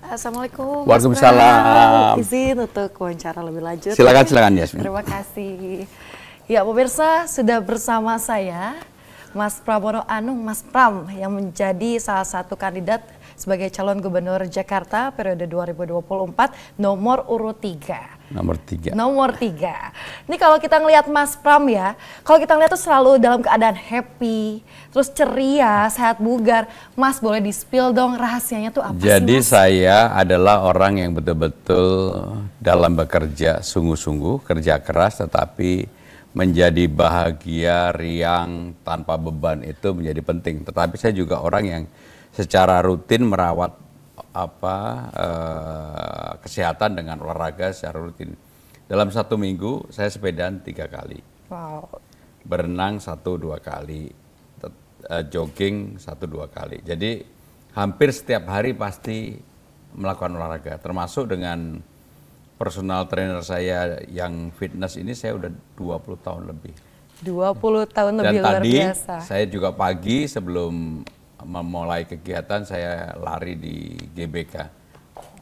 Assalamualaikum. Waalaikumsalam. Izin untuk wawancara lebih lanjut. Silakan Yasmin. Terima kasih. Ya pemirsa, sudah bersama saya Mas Pramono Anung, Mas Pram, yang menjadi salah satu kandidat sebagai calon gubernur Jakarta periode 2024 nomor urut 3. Nomor 3. Ini kalau kita ngelihat Mas Pram ya, kalau kita ngelihat tuh selalu dalam keadaan happy, terus ceria, sehat bugar. Mas boleh di-spill dong rahasianya tuh apa sih, Mas? Jadi saya adalah orang yang betul-betul dalam bekerja sungguh-sungguh, kerja keras, tetapi menjadi bahagia, riang, tanpa beban itu menjadi penting. Tetapi saya juga orang yang secara rutin merawat kesehatan dengan olahraga secara rutin. Dalam 1 minggu saya sepedaan 3 kali, berenang 1-2 kali, jogging 1-2 kali. Jadi hampir setiap hari pasti melakukan olahraga, termasuk dengan personal trainer saya yang fitness ini saya udah 20 tahun lebih. 20 tahun lebih, luar biasa. Dan tadi saya juga pagi sebelum memulai kegiatan saya lari di GBK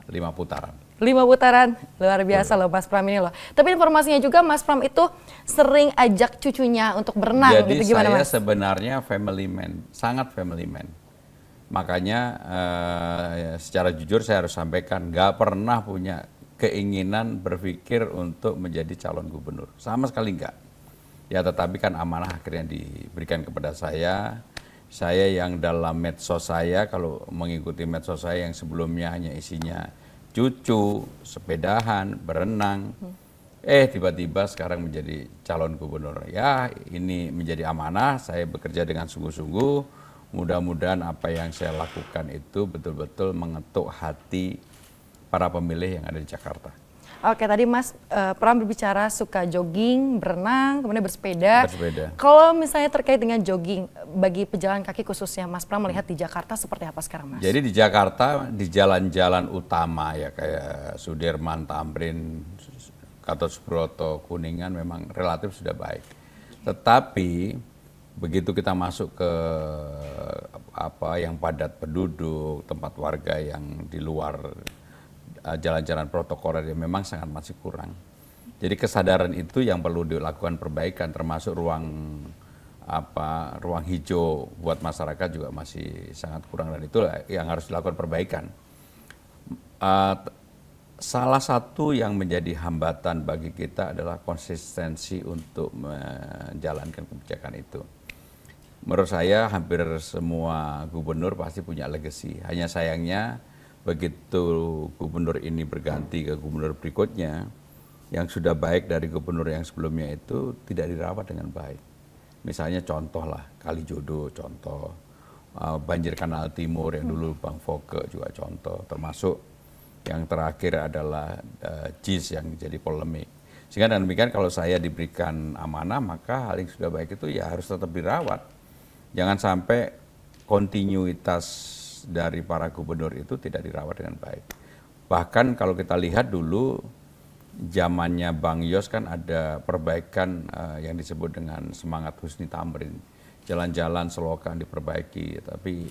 5 putaran. 5 putaran, luar biasa loh Mas Pram ini loh. Tapi informasinya juga Mas Pram itu sering ajak cucunya untuk berenang. Jadi gitu, gimana, saya Mas? sebenarnya family man, sangat family man. Makanya secara jujur saya harus sampaikan, nggak pernah punya keinginan berpikir untuk menjadi calon gubernur, sama sekali enggak. Ya tetapi kan amanah akhirnya diberikan kepada saya. Saya yang dalam medsos saya, kalau mengikuti medsos saya yang sebelumnya hanya isinya cucu, sepedahan, berenang, tiba-tiba sekarang menjadi calon gubernur. Ya ini menjadi amanah, saya bekerja dengan sungguh-sungguh, mudah-mudahan apa yang saya lakukan itu betul-betul mengetuk hati para pemilih yang ada di Jakarta. Oke, tadi Mas Pram berbicara suka jogging, berenang, kemudian bersepeda. Kalau misalnya terkait dengan jogging, bagi pejalan kaki khususnya Mas Pram melihat di Jakarta seperti apa sekarang, Mas? Jadi di Jakarta, di jalan-jalan utama ya kayak Sudirman, Tamrin, Gatot Subroto, Kuningan memang relatif sudah baik. Tetapi begitu kita masuk ke yang padat penduduk, tempat warga yang di luar jalan-jalan protokoler yang memang sangat masih kurang. Jadi kesadaran itu yang perlu dilakukan perbaikan, termasuk ruang hijau buat masyarakat juga masih sangat kurang, dan itu yang harus dilakukan perbaikan. Salah satu yang menjadi hambatan bagi kita adalah konsistensi untuk menjalankan kebijakan itu. Menurut saya hampir semua gubernur pasti punya legacy. Hanya sayangnya begitu gubernur ini berganti ke gubernur berikutnya, yang sudah baik dari gubernur yang sebelumnya itu tidak dirawat dengan baik. Misalnya contoh lah, Kalijodo contoh, banjir Kanal Timur yang dulu Bang Foke juga contoh, termasuk yang terakhir adalah JIS yang jadi polemik. Sehingga dengan demikian kalau saya diberikan amanah, maka hal yang sudah baik itu ya harus tetap dirawat. Jangan sampai kontinuitas dari para gubernur itu tidak dirawat dengan baik. Bahkan kalau kita lihat dulu zamannya Bang Yos kan ada perbaikan yang disebut dengan semangat Husni Tamrin. Jalan-jalan selokan diperbaiki, tapi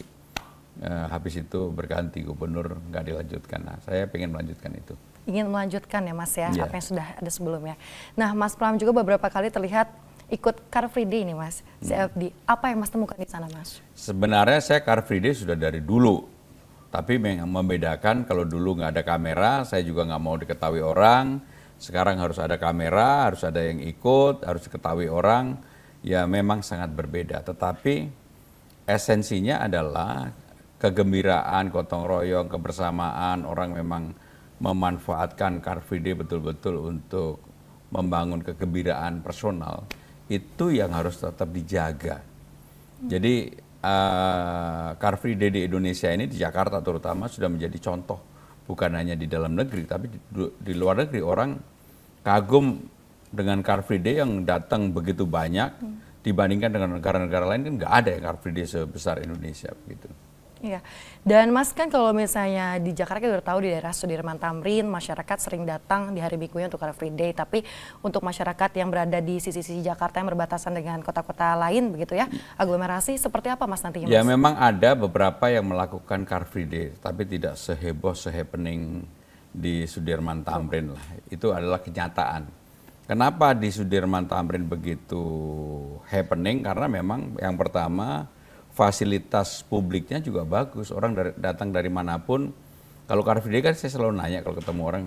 habis itu berganti gubernur nggak dilanjutkan. Nah, saya ingin melanjutkan itu. Ingin melanjutkan ya Mas ya, apa yang sudah ada sebelumnya. Nah Mas Pram juga beberapa kali terlihat ikut Car Free Day nih Mas, CFD. Apa yang Mas temukan di sana, Mas? Sebenarnya saya Car Free Day sudah dari dulu. Tapi membedakan kalau dulu nggak ada kamera, saya juga nggak mau diketahui orang. Sekarang harus ada kamera, harus ada yang ikut, harus diketahui orang. Ya memang sangat berbeda. Tetapi esensinya adalah kegembiraan, gotong royong, kebersamaan. Orang memang memanfaatkan Car Free Day betul-betul untuk membangun kegembiraan personal. Itu yang harus tetap dijaga. Jadi Car Free Day di Indonesia ini, di Jakarta terutama, sudah menjadi contoh. Bukan hanya di dalam negeri, tapi di luar negeri orang kagum dengan Car Free Day yang datang begitu banyak. Dibandingkan dengan negara-negara lain kan nggak ada yang Car Free Day sebesar Indonesia begitu. Iya. Dan Mas kan kalau misalnya di Jakarta kita udah tahu di daerah Sudirman Tamrin masyarakat sering datang di hari minggunya untuk Car Free Day, tapi untuk masyarakat yang berada di sisi-sisi Jakarta yang berbatasan dengan kota-kota lain begitu ya, aglomerasi seperti apa Mas nantinya Mas? Ya memang ada beberapa yang melakukan Car Free Day, tapi tidak seheboh, sehappening di Sudirman Tamrin lah. Itu adalah kenyataan. Kenapa di Sudirman Tamrin begitu happening? Karena memang yang pertama fasilitas publiknya juga bagus. Orang datang dari manapun. Kalau Car Free Day kan saya selalu nanya kalau ketemu orang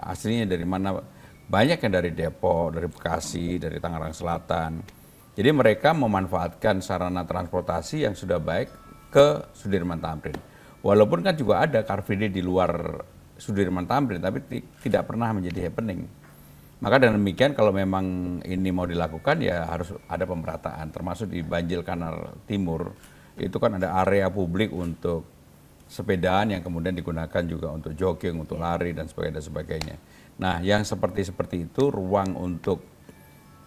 aslinya dari mana. Banyak yang dari Depok, dari Bekasi, dari Tangerang Selatan. Jadi mereka memanfaatkan sarana transportasi yang sudah baik ke Sudirman Tamrin. Walaupun kan juga ada Car Free Day di luar Sudirman Tamrin, tapi tidak pernah menjadi happening. Maka dengan demikian kalau memang ini mau dilakukan ya harus ada pemerataan, termasuk di Banjil Kanal Timur. Itu kan ada area publik untuk sepedaan yang kemudian digunakan juga untuk jogging, untuk lari dan sebagainya. Nah yang seperti itu ruang untuk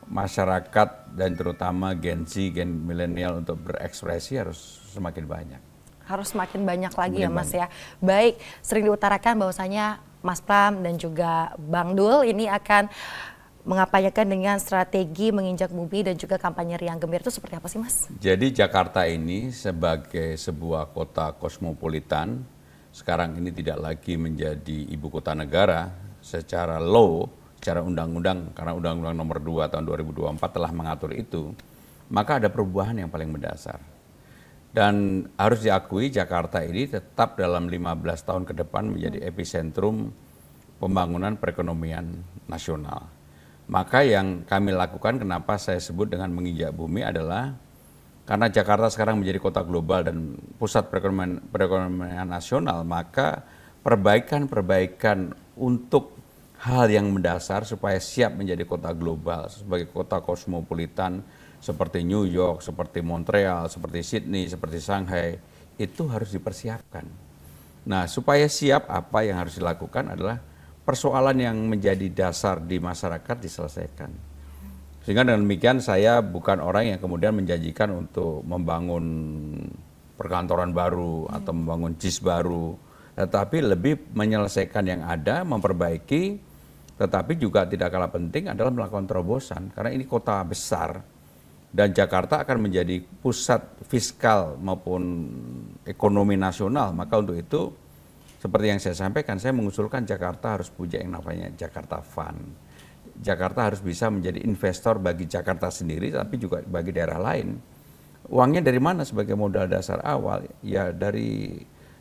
masyarakat dan terutama Gen Z, Gen milenial untuk berekspresi harus semakin banyak. Harus semakin banyak lagi ya Mas ya. Baik, sering diutarakan bahwasanya Mas Pram dan juga Bang Dul ini akan mengapanyakan dengan strategi menginjak bumi dan juga kampanye riang gembira, itu seperti apa sih Mas? Jadi Jakarta ini sebagai sebuah kota kosmopolitan, sekarang ini tidak lagi menjadi ibu kota negara secara law, secara undang-undang, karena Undang-Undang Nomor 2 tahun 2024 telah mengatur itu, maka ada perubahan yang paling mendasar. Dan harus diakui Jakarta ini tetap dalam 15 tahun ke depan menjadi epicentrum pembangunan perekonomian nasional. Maka yang kami lakukan, kenapa saya sebut dengan menginjak bumi adalah karena Jakarta sekarang menjadi kota global dan pusat perekonomian nasional, maka perbaikan untuk hal yang mendasar supaya siap menjadi kota global, sebagai kota kosmopolitan, seperti New York, seperti Montreal, seperti Sydney, seperti Shanghai, itu harus dipersiapkan. Nah, supaya siap apa yang harus dilakukan adalah persoalan yang menjadi dasar di masyarakat diselesaikan. Sehingga dengan demikian saya bukan orang yang kemudian menjanjikan untuk membangun perkantoran baru atau membangun JIS baru, tetapi lebih menyelesaikan yang ada, memperbaiki, tetapi juga tidak kalah penting adalah melakukan terobosan. Karena ini kota besar, dan Jakarta akan menjadi pusat fiskal maupun ekonomi nasional. Maka untuk itu, seperti yang saya sampaikan, saya mengusulkan Jakarta harus punya yang namanya Jakarta Fund. Jakarta harus bisa menjadi investor bagi Jakarta sendiri, tapi juga bagi daerah lain. Uangnya dari mana sebagai modal dasar awal? Ya dari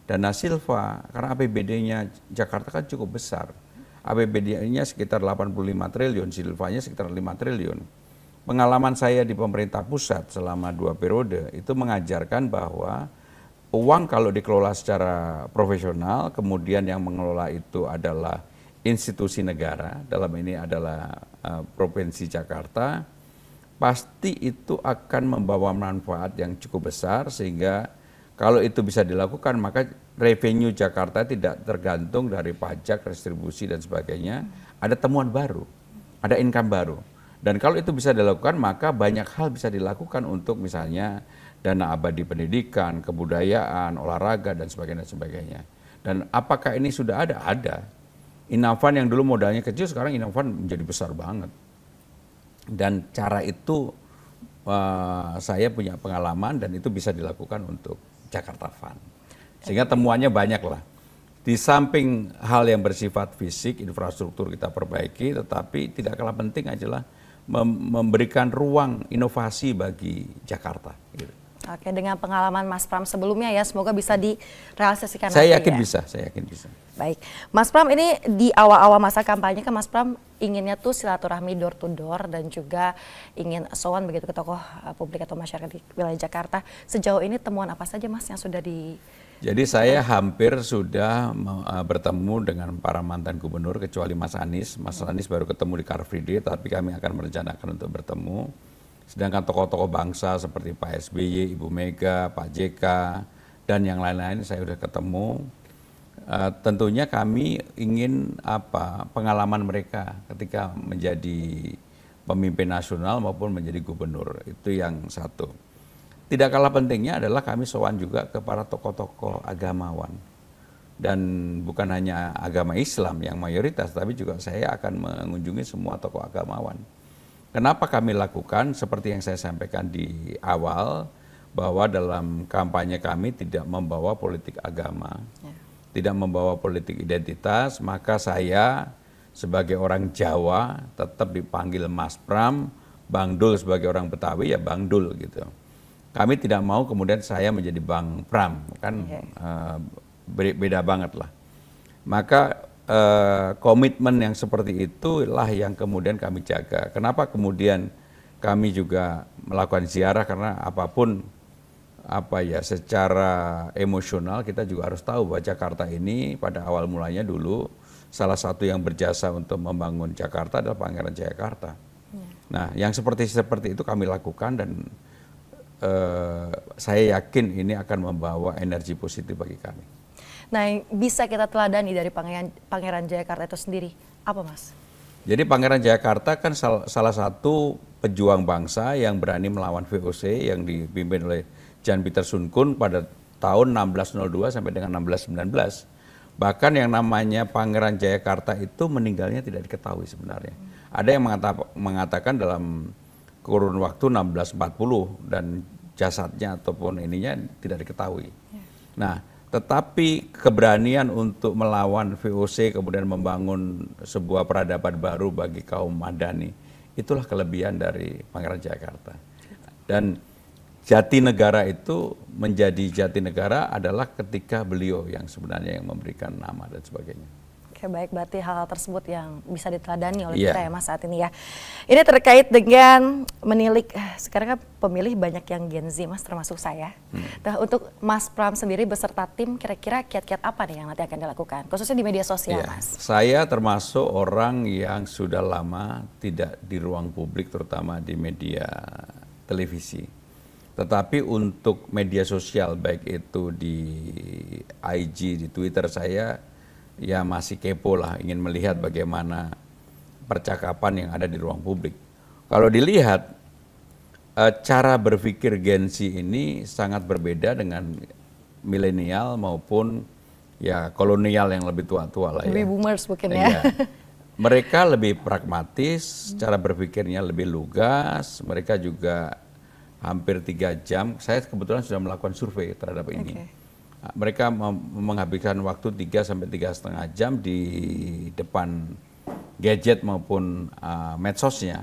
dana silva, karena APBD-nya Jakarta kan cukup besar. APBD-nya sekitar 85 triliun, silvanya sekitar 5 triliun. Pengalaman saya di pemerintah pusat selama 2 periode itu mengajarkan bahwa uang kalau dikelola secara profesional, kemudian yang mengelola itu adalah institusi negara, dalam ini adalah Provinsi Jakarta, pasti itu akan membawa manfaat yang cukup besar, sehingga kalau itu bisa dilakukan maka revenue Jakarta tidak tergantung dari pajak, restribusi dan sebagainya, ada temuan baru, ada income baru. Dan kalau itu bisa dilakukan, maka banyak hal bisa dilakukan untuk misalnya dana abadi pendidikan, kebudayaan, olahraga, dan sebagainya. Dan apakah ini sudah ada? Ada. Inafan yang dulu modalnya kecil, sekarang Inafan menjadi besar banget. Dan cara itu saya punya pengalaman dan itu bisa dilakukan untuk Jakarta Fund. Sehingga temuannya banyak lah. Di samping hal yang bersifat fisik, infrastruktur kita perbaiki, tetapi tidak kalah penting adalah memberikan ruang inovasi bagi Jakarta. Gitu. Oke, dengan pengalaman Mas Pram sebelumnya ya, semoga bisa direalisasikan. Saya yakin bisa, saya yakin bisa. Baik, Mas Pram, ini di awal-awal masa kampanye kan Mas Pram inginnya tuh silaturahmi door to door dan juga ingin sowan begitu ke tokoh publik atau masyarakat di wilayah Jakarta. Sejauh ini temuan apa saja Mas yang sudah di... Jadi saya hampir sudah bertemu dengan para mantan gubernur kecuali Mas Anies. Mas Anies baru ketemu di Car Free Day, tapi kami akan merencanakan untuk bertemu. Sedangkan tokoh-tokoh bangsa seperti Pak SBY, Ibu Mega, Pak JK, dan yang lain-lain saya sudah ketemu. Tentunya kami ingin pengalaman mereka ketika menjadi pemimpin nasional maupun menjadi gubernur. Itu yang satu. tidak kalah pentingnya adalah kami sowan juga ke para tokoh-tokoh agamawan. Dan bukan hanya agama Islam yang mayoritas, tapi juga saya akan mengunjungi semua tokoh agamawan. Kenapa kami lakukan seperti yang saya sampaikan di awal, bahwa dalam kampanye kami tidak membawa politik agama, tidak membawa politik identitas, maka saya sebagai orang Jawa tetap dipanggil Mas Pram, Bang Dul sebagai orang Betawi ya Bang Dul gitu. Kami tidak mau kemudian saya menjadi Bang Pram, kan beda banget lah. Maka komitmen yang seperti itulah yang kemudian kami jaga. Kenapa kemudian kami juga melakukan ziarah, karena apapun secara emosional kita juga harus tahu bahwa Jakarta ini pada awal mulanya dulu salah satu yang berjasa untuk membangun Jakarta adalah Pangeran Jayakarta. Nah, yang seperti itu kami lakukan, dan saya yakin ini akan membawa energi positif bagi kami. Nah, yang bisa kita teladani dari Pangeran Jayakarta itu sendiri, apa Mas? Jadi Pangeran Jayakarta kan salah satu pejuang bangsa yang berani melawan VOC yang dipimpin oleh Jan Pieter Soenkoen pada tahun 1602 sampai dengan 1619. Bahkan yang namanya Pangeran Jayakarta itu meninggalnya tidak diketahui sebenarnya. Ada yang mengatakan dalam kurun waktu 1640 dan jasadnya ataupun ininya tidak diketahui. Nah, tetapi keberanian untuk melawan VOC kemudian membangun sebuah peradaban baru bagi kaum Madani, itulah kelebihan dari Pangeran Jayakarta. Dan Jatinegara itu menjadi Jatinegara adalah ketika beliau yang sebenarnya yang memberikan nama dan sebagainya. Oke, baik, berarti hal-hal tersebut yang bisa diteladani oleh kita ya Mas saat ini ya. Ini terkait dengan menilik, sekarang kan pemilih banyak yang Gen Z Mas, termasuk saya. Nah, untuk Mas Pram sendiri beserta tim, kira-kira kiat-kiat apa nih yang nanti akan dilakukan, khususnya di media sosial Mas? Saya termasuk orang yang sudah lama tidak di ruang publik, terutama di media televisi. Tetapi untuk media sosial, baik itu di IG, di Twitter, saya ya masih kepo lah, ingin melihat bagaimana percakapan yang ada di ruang publik. Kalau dilihat, cara berpikir Gen Z ini sangat berbeda dengan milenial maupun ya kolonial yang lebih tua-tua lah ya. Lebih boomers mungkin ya. Mereka lebih pragmatis, cara berpikirnya lebih lugas, mereka juga hampir 3 jam. Saya kebetulan sudah melakukan survei terhadap ini. Mereka menghabiskan waktu 3 sampai 3,5 jam di depan gadget maupun medsosnya,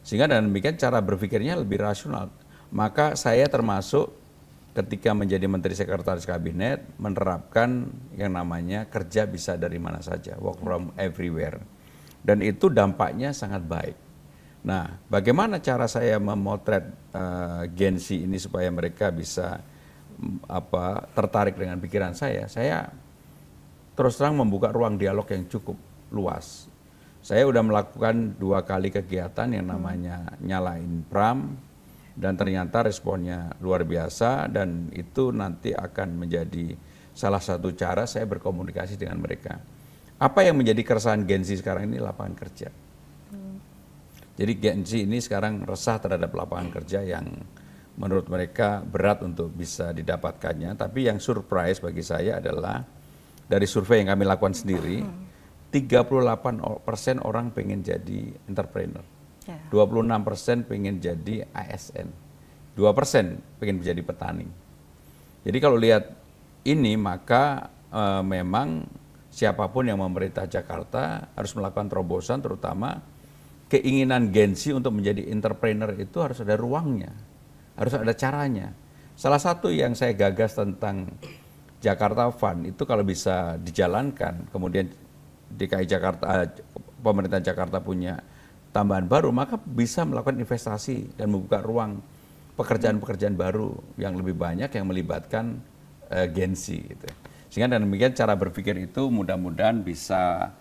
sehingga dengan demikian cara berpikirnya lebih rasional. Maka saya termasuk ketika menjadi Menteri Sekretaris Kabinet menerapkan yang namanya kerja bisa dari mana saja, work from everywhere, dan itu dampaknya sangat baik. Nah, bagaimana cara saya memotret Gen Z ini supaya mereka bisa tertarik dengan pikiran saya terus terang membuka ruang dialog yang cukup luas. Saya sudah melakukan 2 kali kegiatan yang namanya Nyalain Pram, dan ternyata responnya luar biasa, dan itu nanti akan menjadi salah satu cara saya berkomunikasi dengan mereka. Apa yang menjadi keresahan Gen Z sekarang ini? Lapangan kerja. Jadi Gen Z ini sekarang resah terhadap lapangan kerja yang menurut mereka berat untuk bisa didapatkannya. Tapi yang surprise bagi saya adalah dari survei yang kami lakukan sendiri, 38% orang pengen jadi entrepreneur, 26% pengen jadi ASN, 2% pengen menjadi petani. Jadi kalau lihat ini, maka memang siapapun yang memerintah Jakarta harus melakukan terobosan, terutama keinginan Gen Z untuk menjadi entrepreneur itu harus ada ruangnya, harus ada caranya. Salah satu yang saya gagas tentang Jakarta Fund itu kalau bisa dijalankan, kemudian DKI Jakarta, pemerintah Jakarta punya tambahan baru, maka bisa melakukan investasi dan membuka ruang pekerjaan-pekerjaan baru yang lebih banyak yang melibatkan Gen Z. Gitu. Sehingga dengan demikian cara berpikir itu mudah-mudahan bisa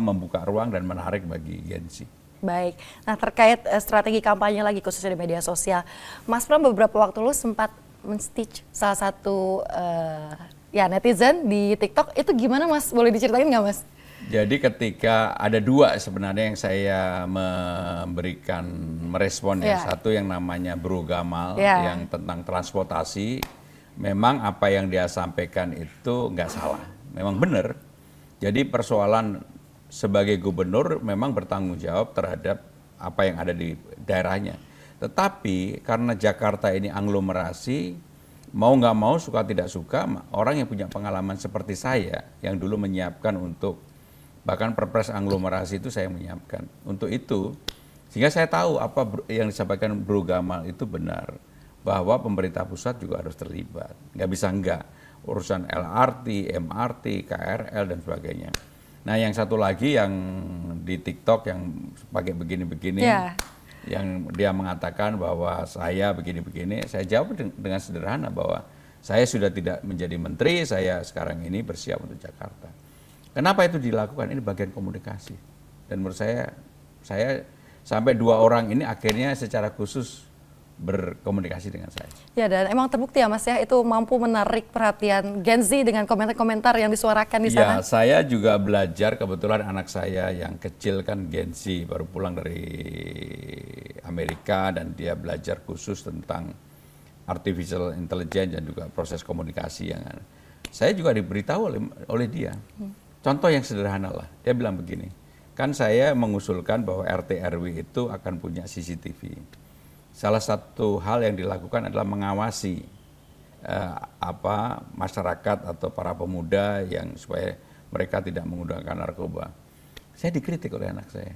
membuka ruang dan menarik bagi Gen Z. Baik, nah terkait strategi kampanye lagi khususnya di media sosial, Mas Pram beberapa waktu lalu sempat men-stitch salah satu netizen di TikTok, itu gimana Mas? Boleh diceritain nggak Mas? Jadi ketika ada dua sebenarnya yang saya merespon ya. Satu yang namanya Bro Gamal yang tentang transportasi. Memang apa yang dia sampaikan itu nggak salah, memang benar. Jadi persoalan sebagai gubernur memang bertanggung jawab terhadap apa yang ada di daerahnya. Tetapi karena Jakarta ini aglomerasi, mau nggak mau, suka tidak suka, orang yang punya pengalaman seperti saya, yang dulu menyiapkan untuk, bahkan perpres aglomerasi itu saya menyiapkan. Untuk itu, sehingga saya tahu apa yang disampaikan Bro Gamal itu benar. Bahwa pemerintah pusat juga harus terlibat. Nggak bisa enggak. Urusan LRT, MRT, KRL, dan sebagainya. Nah yang satu lagi yang di TikTok yang pakai begini-begini, yang dia mengatakan bahwa saya begini-begini, saya jawab dengan sederhana bahwa saya sudah tidak menjadi menteri, saya sekarang ini bersiap untuk Jakarta. Kenapa itu dilakukan? Ini bagian komunikasi. Dan menurut saya sampai 2 orang ini akhirnya secara khusus berkomunikasi dengan saya. Ya, dan emang terbukti ya Mas ya, itu mampu menarik perhatian Gen Z dengan komentar-komentar yang disuarakan di sana. Ya, saya juga belajar, kebetulan anak saya yang kecil kan Gen Z, baru pulang dari Amerika dan dia belajar khusus tentang artificial intelligence dan juga proses komunikasi yang ada. Saya juga diberitahu oleh dia. Contoh yang sederhana lah, dia bilang begini, kan saya mengusulkan bahwa RT RW itu akan punya CCTV. Salah satu hal yang dilakukan adalah mengawasi masyarakat atau para pemuda yang supaya mereka tidak menggunakan narkoba. Saya dikritik oleh anak saya.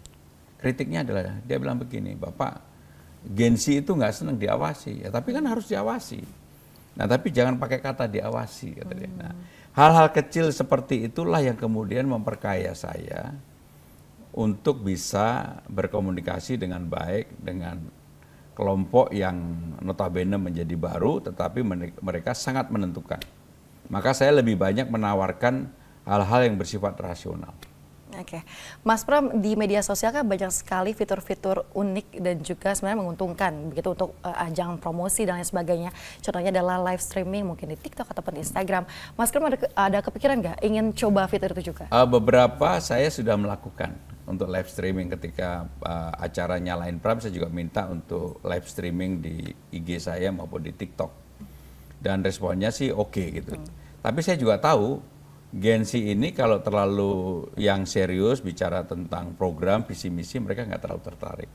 Kritiknya adalah dia bilang begini, Bapak, Gen Z itu nggak senang diawasi, ya tapi kan harus diawasi. Nah tapi jangan pakai kata diawasi, kata dia. Nah, hal-hal kecil seperti itulah yang kemudian memperkaya saya untuk bisa berkomunikasi dengan baik dengan kelompok yang notabene menjadi baru, tetapi mereka sangat menentukan. Maka saya lebih banyak menawarkan hal-hal yang bersifat rasional. Oke, Mas Pram, di media sosial kan banyak sekali fitur-fitur unik dan juga sebenarnya menguntungkan begitu untuk ajang promosi dan lain sebagainya. Contohnya adalah live streaming mungkin di TikTok ataupun di Instagram. Mas Pram ada kepikiran nggak ingin coba fitur itu juga? Beberapa saya sudah melakukan untuk live streaming ketika acara Nyalain Pram, saya juga minta untuk live streaming di IG saya maupun di TikTok. Dan responnya sih oke gitu. Tapi saya juga tahu Gen Z ini kalau terlalu yang serius bicara tentang program, visi misi, mereka nggak terlalu tertarik.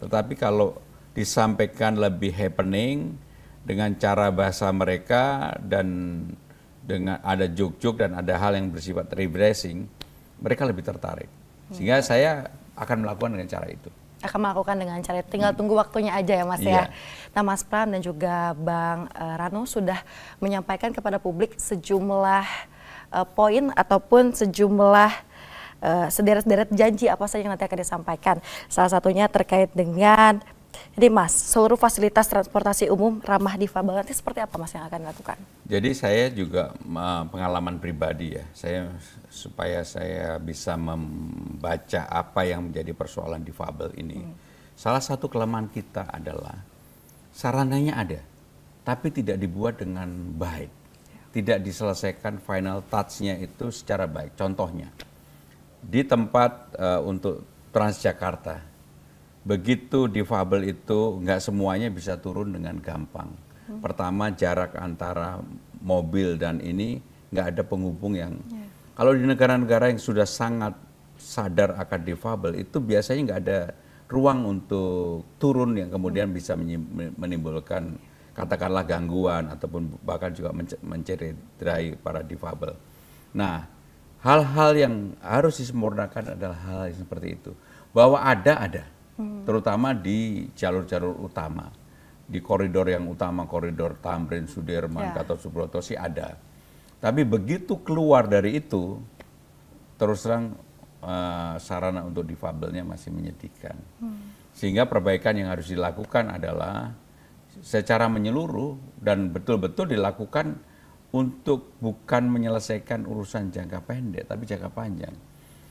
Tetapi kalau disampaikan lebih happening dengan cara bahasa mereka dan dengan ada joke-joke dan ada hal yang bersifat refreshing, mereka lebih tertarik. Sehingga saya akan melakukan dengan cara itu. Akan melakukan dengan cara itu, tinggal tunggu waktunya aja ya Mas ya. Nah Mas Pram dan juga Bang Rano sudah menyampaikan kepada publik sejumlah poin ataupun sejumlah sederet-deret janji apa saja yang nanti akan disampaikan. Salah satunya terkait dengan ini Mas, seluruh fasilitas transportasi umum ramah difabel, nanti seperti apa Mas yang akan dilakukan? Jadi saya juga pengalaman pribadi ya, supaya saya bisa membaca apa yang menjadi persoalan difabel ini. Salah satu kelemahan kita adalah sarananya ada, tapi tidak dibuat dengan baik. Tidak diselesaikan final touch-nya itu secara baik. Contohnya, di tempat untuk Transjakarta, begitu difabel itu nggak semuanya bisa turun dengan gampang. Pertama, jarak antara mobil dan ini nggak ada penghubung yang... Kalau di negara-negara yang sudah sangat sadar akan difabel, itu biasanya nggak ada ruang untuk turun yang kemudian bisa menimbulkan katakanlah gangguan ataupun bahkan juga mencederai para difabel. Nah, hal-hal yang harus disempurnakan adalah hal yang seperti itu. Bahwa ada, terutama di jalur-jalur utama. Di koridor yang utama, koridor Tamrin, Sudirman, Gatot Subroto sih ada. Tapi begitu keluar dari itu, terus terang sarana untuk difabelnya masih menyedihkan. Sehingga perbaikan yang harus dilakukan adalah secara menyeluruh dan betul-betul dilakukan untuk bukan menyelesaikan urusan jangka pendek, tapi jangka panjang.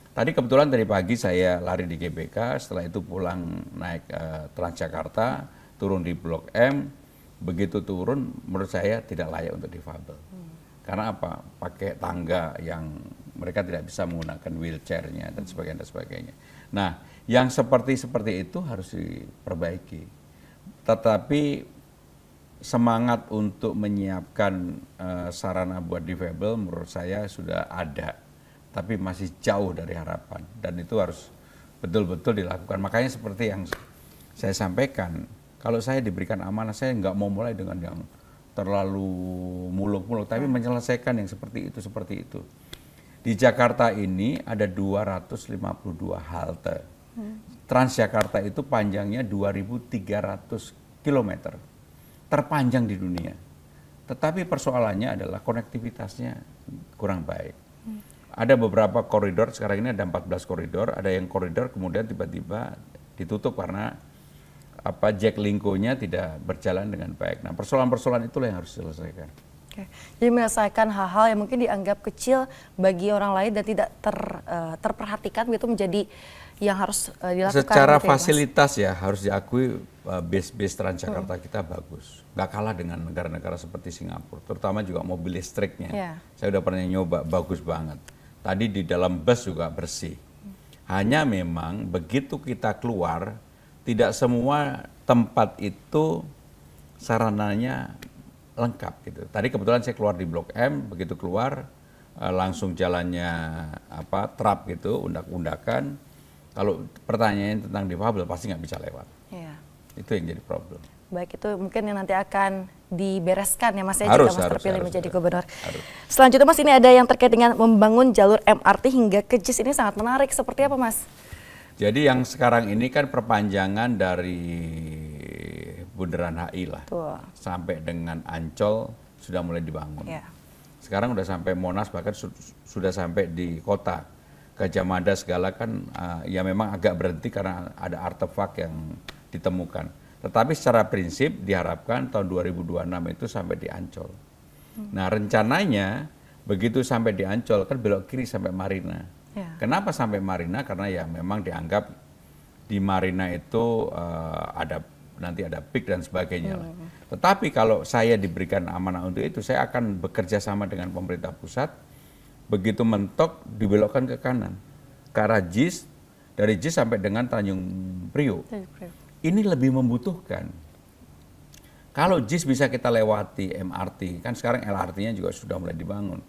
Tadi kebetulan dari pagi saya lari di GBK, setelah itu pulang naik Transjakarta, turun di Blok M, begitu turun menurut saya tidak layak untuk difabel. Karena apa? Pakai tangga yang mereka tidak bisa menggunakan wheelchairnya dan sebagainya. Nah, yang seperti itu harus diperbaiki. Tetapi semangat untuk menyiapkan sarana buat difabel menurut saya sudah ada, tapi masih jauh dari harapan, dan itu harus betul-betul dilakukan. Makanya seperti yang saya sampaikan, kalau saya diberikan amanah, saya nggak mau mulai dengan yang terlalu muluk-muluk, tapi menyelesaikan yang seperti itu. Di Jakarta ini ada 252 halte. Transjakarta itu panjangnya 2.300 km, terpanjang di dunia. Tetapi persoalannya adalah konektivitasnya kurang baik. Ada beberapa koridor, sekarang ini ada 14 koridor, ada yang koridor kemudian tiba-tiba ditutup karena Jack Linko-nya tidak berjalan dengan baik. Nah, persoalan-persoalan itulah yang harus diselesaikan. Oke. Jadi menyelesaikan hal-hal yang mungkin dianggap kecil bagi orang lain dan tidak terperhatikan, itu menjadi yang harus dilakukan. Secara gitu fasilitas ya harus diakui base Transjakarta kita bagus. Nggak kalah dengan negara-negara seperti Singapura, terutama juga mobil listriknya. Saya udah pernah nyoba, bagus banget. Tadi di dalam bus juga bersih. Hanya memang begitu kita keluar, tidak semua tempat itu sarananya lengkap gitu. Tadi kebetulan saya keluar di Blok M, begitu keluar langsung jalannya trap gitu, undak-undakan. Kalau pertanyaan tentang difabel pasti nggak bisa lewat. Itu yang jadi problem. Baik, itu mungkin yang nanti akan dibereskan ya Mas ya, jika Mas terpilih menjadi gubernur. Selanjutnya Mas, ini ada yang terkait dengan membangun jalur MRT hingga ke JIS, ini sangat menarik. Seperti apa Mas? Jadi yang sekarang ini kan perpanjangan dari Bundaran HI lah, sampai dengan Ancol sudah mulai dibangun. Sekarang sudah sampai Monas, bahkan sudah sampai di kota. Gajah Mada segala kan ya memang agak berhenti karena ada artefak yang ditemukan. Tetapi secara prinsip diharapkan tahun 2026 itu sampai di Ancol. Nah rencananya begitu sampai di Ancol kan belok kiri sampai Marina. Kenapa sampai Marina? Karena ya memang dianggap di Marina itu nanti ada PIK dan sebagainya lah. Tetapi kalau saya diberikan amanah untuk itu, saya akan bekerja sama dengan pemerintah pusat. Begitu mentok dibelokkan ke kanan ke arah JIS, dari JIS sampai dengan Tanjung Priok. Ini lebih membutuhkan. Kalau JIS bisa kita lewati MRT, kan sekarang LRT-nya juga sudah mulai dibangun.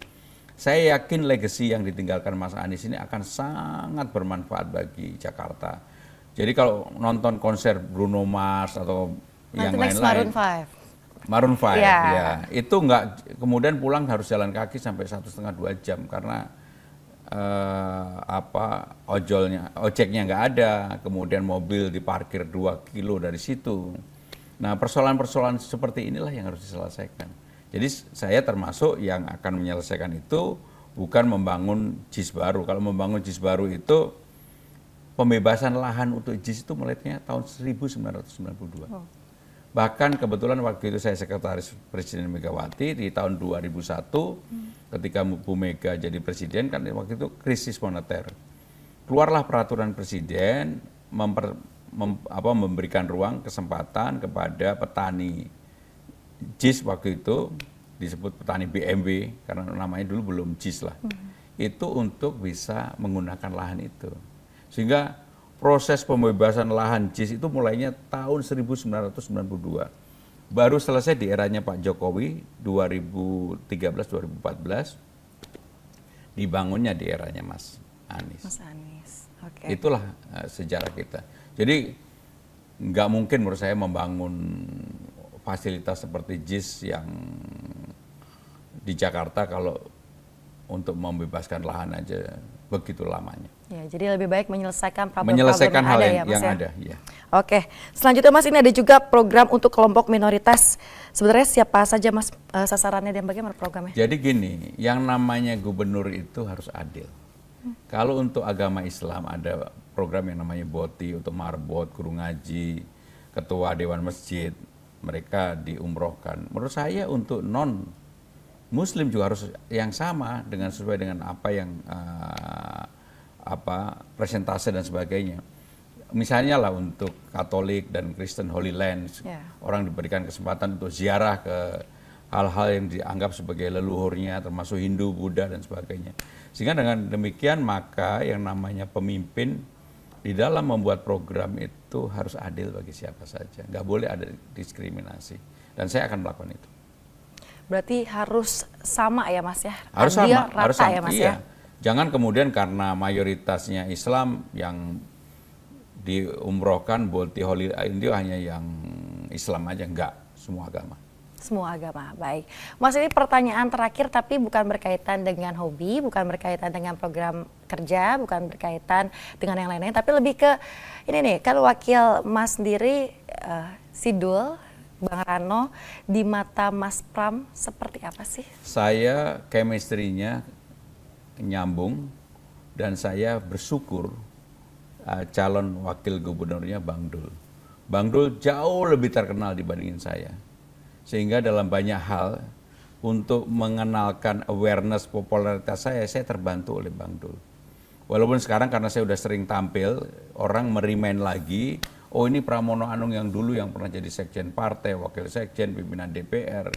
Saya yakin legacy yang ditinggalkan Mas Anies ini akan sangat bermanfaat bagi Jakarta. Jadi kalau nonton konser Bruno Mars atau yang lain-lain, Maroon 5, ya itu nggak, kemudian pulang harus jalan kaki sampai 1,5-2 jam karena ojeknya nggak ada, kemudian mobil diparkir 2 kilo dari situ. Nah persoalan-persoalan seperti inilah yang harus diselesaikan. Jadi saya termasuk yang akan menyelesaikan itu, bukan membangun JIS baru. Kalau membangun JIS baru itu pembebasan lahan untuk JIS itu mulainya tahun 1992. Bahkan kebetulan waktu itu saya sekretaris Presiden Megawati di tahun 2001, ketika Bu Mega jadi presiden kan waktu itu krisis moneter. Keluarlah peraturan presiden memberikan ruang kesempatan kepada petani JIS waktu itu, disebut petani BMW karena namanya dulu belum JIS lah. Itu untuk bisa menggunakan lahan itu. Sehingga proses pembebasan lahan JIS itu mulainya tahun 1992. Baru selesai di eranya Pak Jokowi 2013-2014, dibangunnya di eranya Mas Anies. Itulah sejarah kita. Jadi nggak mungkin menurut saya membangun fasilitas seperti JIS yang di Jakarta kalau untuk membebaskan lahan aja begitu lamanya. Ya, jadi lebih baik menyelesaikan problem hal yang ada. Ya. Oke, selanjutnya Mas, ini ada juga program untuk kelompok minoritas. Sebenarnya siapa saja Mas sasarannya dan bagaimana programnya? Jadi gini, yang namanya gubernur itu harus adil. Kalau untuk agama Islam ada program yang namanya BOTI untuk marbot, guru ngaji, ketua dewan masjid, mereka diumrohkan. Menurut saya untuk non Muslim juga harus yang sama dengan sesuai dengan apa yang presentase dan sebagainya. Misalnya lah untuk Katolik dan Kristen Holy Land, orang diberikan kesempatan untuk ziarah ke hal-hal yang dianggap sebagai leluhurnya, termasuk Hindu, Buddha, dan sebagainya. Sehingga dengan demikian maka yang namanya pemimpin di dalam membuat program itu harus adil bagi siapa saja. Nggak boleh ada diskriminasi. Dan saya akan melakukan itu. Berarti harus sama ya Mas ya? Harus adil, sama, rata harus sama. Ya Mas iya. ya? Jangan kemudian karena mayoritasnya Islam yang diumrohkan, bolti holy itu hanya yang Islam aja, enggak, semua agama. Semua agama, baik. Mas, ini pertanyaan terakhir tapi bukan berkaitan dengan hobi, bukan berkaitan dengan program kerja, bukan berkaitan dengan yang lain-lain, tapi lebih ke ini nih, kan wakil Mas sendiri, Sidul, Bang Rano, di mata Mas Pram seperti apa sih? Saya chemistry-nya nyambung dan saya bersyukur calon wakil gubernurnya Bang Dul. Bang Dul jauh lebih terkenal dibandingin saya. Sehingga dalam banyak hal untuk mengenalkan awareness popularitas saya terbantu oleh Bang Dul. Walaupun sekarang karena saya udah sering tampil, orang merimain lagi, oh ini Pramono Anung yang dulu yang pernah jadi sekjen partai, wakil sekjen, pimpinan DPR.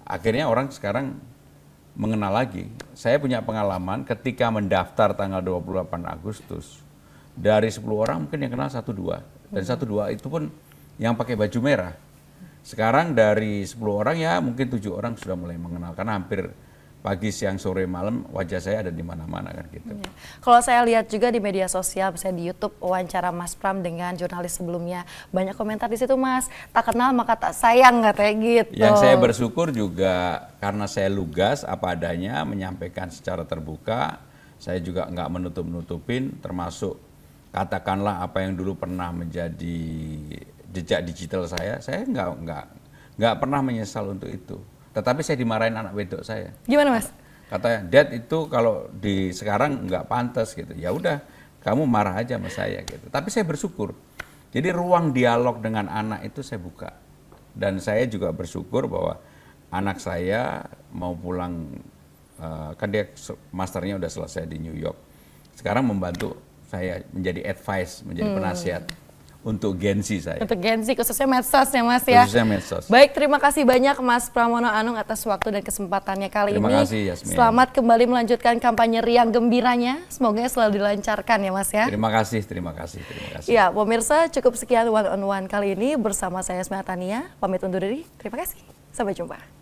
Akhirnya orang sekarang mengenal lagi. Saya punya pengalaman ketika mendaftar tanggal 28 Agustus, dari 10 orang mungkin yang kenal 1-2. Dan 1-2 itu pun yang pakai baju merah. Sekarang dari 10 orang ya mungkin 7 orang sudah mulai mengenal. Karena hampir pagi, siang, sore, malam wajah saya ada di mana-mana kan gitu. Ya. Kalau saya lihat juga di media sosial, misalnya di YouTube, wawancara Mas Pram dengan jurnalis sebelumnya. Banyak komentar di situ, Mas. Tak kenal maka tak sayang, katanya gitu. Yang saya bersyukur juga karena saya lugas apa adanya, menyampaikan secara terbuka. Saya juga nggak menutup-nutupin, termasuk katakanlah apa yang dulu pernah menjadi jejak digital saya nggak pernah menyesal untuk itu. Tetapi saya dimarahin anak wedok saya. Gimana Mas? Katanya, Dad itu kalau di sekarang nggak pantas gitu. Ya udah, kamu marah aja sama saya gitu. Tapi saya bersyukur. Jadi ruang dialog dengan anak itu saya buka. Dan saya juga bersyukur bahwa anak saya mau pulang, kan dia masternya udah selesai di New York. Sekarang membantu saya menjadi advice, menjadi penasihat untuk Gen Z saya. Untuk Gen Z, khususnya medsos ya Mas ya? Khususnya medsos. Baik, terima kasih banyak Mas Pramono Anung atas waktu dan kesempatannya kali ini. Terima kasih Yasmin. Selamat kembali melanjutkan kampanye riang gembiranya. Semoga selalu dilancarkan ya Mas ya. Terima kasih, terima kasih, terima kasih. Ya, pemirsa, cukup sekian one on one kali ini bersama saya Yasmin Tania. Pamit undur diri, terima kasih. Sampai jumpa.